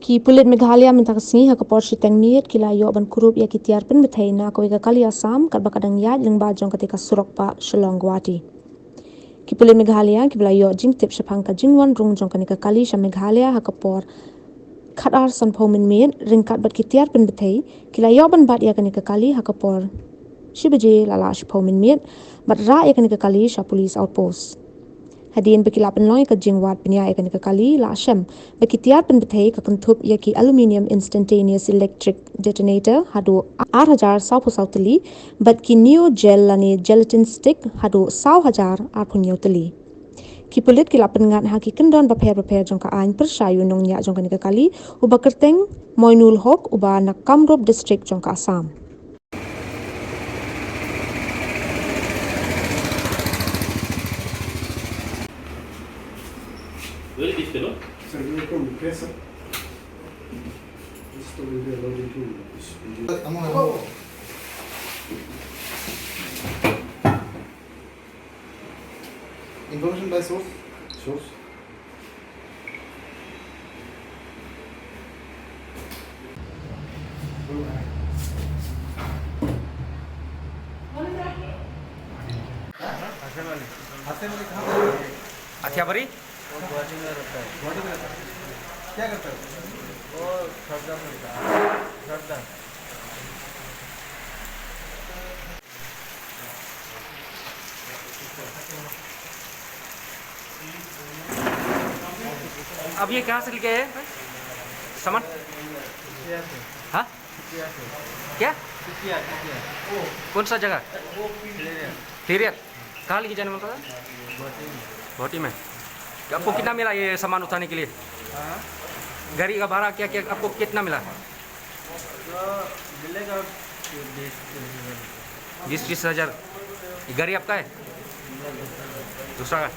Ki pulit Meghalaya minta kesini ha kapor shiteng niat kila yo ban Kurup ya ki tiar pynbthei na kawei ka kali Assam kat bakadang iaid lyngba jong ketika surok pa Shillong Guahati. Ki pulit Meghalaya ki bela yo jing tip shapang ka jingwan rung jong kenika kali sha Meghalaya ha kapor kat ar san pau min miet ring kat bat ki tiar pynbthei kila yo ban bat ya kenika kali ha kapor shibaje lala shapau min miet bat ra ya kenika kali sha police outpost. Hadin bekilapan loy ka jingwat penya ikan ka kali la shem bekitiar pynbthei ka kentup ya ki aluminium instantaneous electric detonator hadu 8000 saupu sauteli bat ki new gel lani gelatin stick hadu 1000 arpun yauteli ki pulit kilapan ngat ha ki kendon baper jong ka ain pershayu nong nya jong ka kali uba kerteng moinul hok uba nak Kamrup district jong ka Assam. Where is this fellow? Sir, you come press up. This will be allowed to. Information by source. Source. अथियाबरी गुवाहाटी में रहता है। गुवाहाटी में रहता है। क्या करता है? वो सर्जन रहता है। सर्जन। अब ये कहाँ से लेके आए सामान? हाँ क्या कौन सा जगह? तिरियर कहाँ लेके जाने वाला था? गुवाहाटी में। आपको कितना मिला ये सामान उठाने के लिए? गाड़ी का भाड़ा क्या क्या आपको कितना मिला? मिलेगा 20-30 हज़ार। गाड़ी आपका है? दूसरा का?